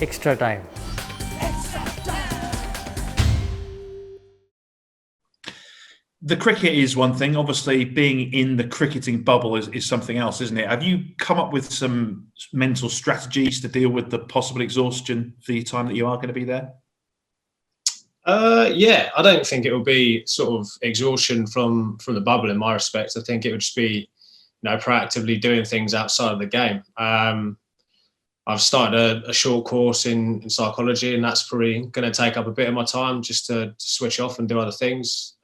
extra time. The cricket is one thing. Obviously, being in the cricketing bubble is something else, isn't it? Have you come up with some mental strategies to deal with the possible exhaustion for the time that you are going to be there? Yeah, I don't think it will be sort of exhaustion from the bubble in my respect. I think it would just be, proactively doing things outside of the game. I've started a short course in psychology, and that's probably going to take up a bit of my time just to switch off and do other things.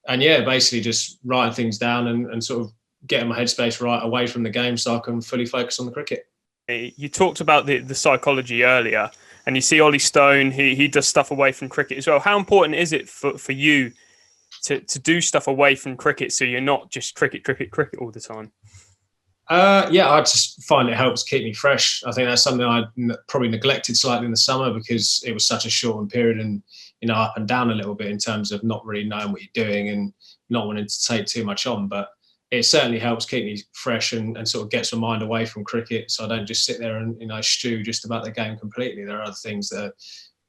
And yeah, basically just writing things down and sort of getting my headspace right away from the game so I can fully focus on the cricket. You talked about the psychology earlier, and you see Ollie Stone, he does stuff away from cricket as well. How important is it for you to do stuff away from cricket so you're not just cricket all the time? Yeah, I just find it helps keep me fresh. I think that's something I probably neglected slightly in the summer because it was such a shortened period and, up and down a little bit in terms of not really knowing what you're doing and not wanting to take too much on. But it certainly helps keep me fresh and sort of gets my mind away from cricket so I don't just sit there and, stew just about the game completely. There are other things that are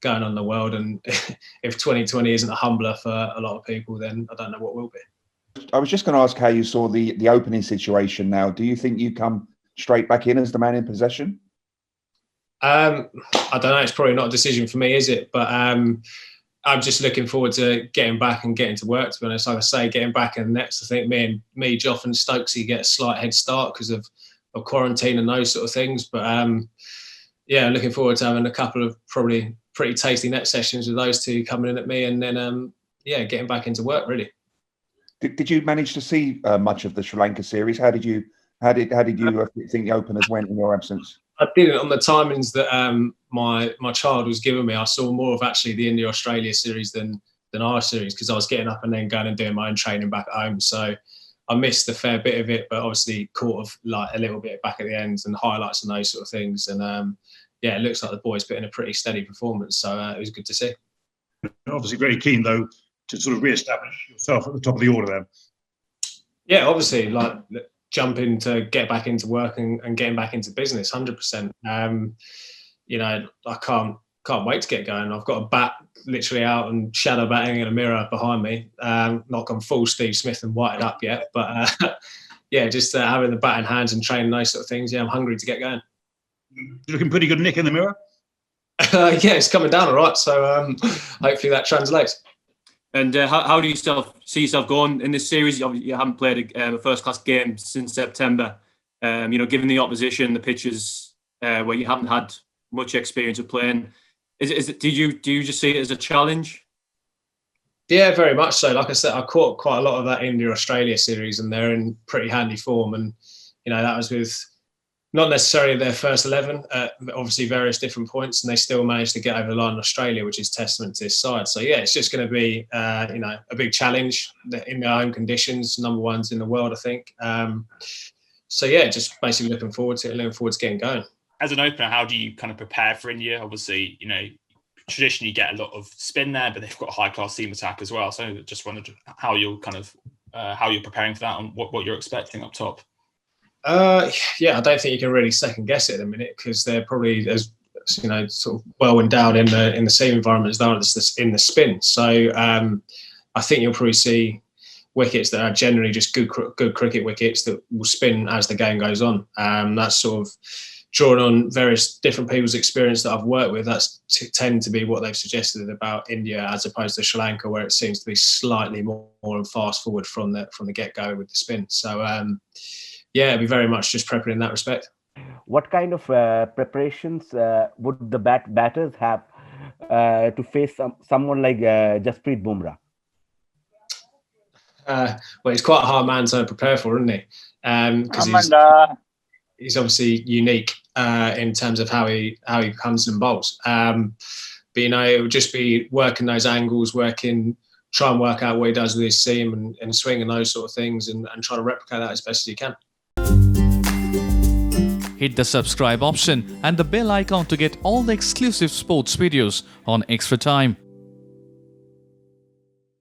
going on in the world, and if 2020 isn't a humbler for a lot of people, then I don't know what will be. I was just going to ask how you saw the opening situation now. Do you think you come straight back in as the man in possession? I don't know. It's probably not a decision for me, is it? But I'm just looking forward to getting back and getting to work, to be honest. Like I say, getting back in the nets, I think me, Joff and Stokesy get a slight head start because of quarantine and those sort of things. But yeah, looking forward to having a couple of probably pretty tasty net sessions with those two coming in at me and then, getting back into work, really. Did you manage to see much of the Sri Lanka series? How did you think the openers went in your absence? I didn't on the timings that my child was giving me. I saw more of actually the India-Australia series than our series because I was getting up and then going and doing my own training back at home. So I missed a fair bit of it, but obviously caught a little bit back at the end and highlights and those sort of things. And it looks like the boys put in a pretty steady performance. So it was good to see. Obviously very keen though to sort of re-establish yourself at the top of the order then. Yeah, obviously jumping to get back into work and getting back into business, 100%. I can't wait to get going. I've got a bat literally out and shadow batting in a mirror behind me. Not gone full Steve Smith and whited up yet, but just having the bat in hands and training those sort of things. Yeah, I'm hungry to get going. You're looking pretty good, Nick, in the mirror. Yeah, it's coming down all right. So hopefully that translates. And how do you see yourself going in this series? You haven't played a first-class game since September. Given the opposition, the pitches where you haven't had much experience of playing, do you just see it as a challenge? Yeah, very much so. Like I said, I caught quite a lot of that India-Australia series, and they're in pretty handy form. And that was with not necessarily their first 11 at obviously various different points, and they still managed to get over the line in Australia, which is testament to this side. So yeah, it's just going to be a big challenge in their own conditions. Number ones in the world, I think. So yeah, just basically looking forward to getting going. As an opener, how do you kind of prepare for India? Obviously, traditionally you get a lot of spin there, but they've got a high-class seam attack as well. So just wondered how you're how you're preparing for that and what you're expecting up top. I don't think you can really second guess it at the minute because they're probably as sort of well endowed in the seam environment as they are in the spin. So I think you'll probably see wickets that are generally just good cricket wickets that will spin as the game goes on. That's sort of drawn on various different people's experience that I've worked with. That's tend to be what they've suggested about India as opposed to Sri Lanka, where it seems to be slightly more and fast forward from the get go with the spin. So. It'd be very much just prepping in that respect. What kind of preparations would the batters have to face someone like Jasprit Bumrah? He's quite a hard man to prepare for, isn't he? Because he's obviously unique in terms of how he comes and bowls. But it would just be working those angles, try and work out what he does with his seam and swing and those sort of things, and try to replicate that as best as you can. Hit the subscribe option and the bell icon to get all the exclusive sports videos on Extra Time.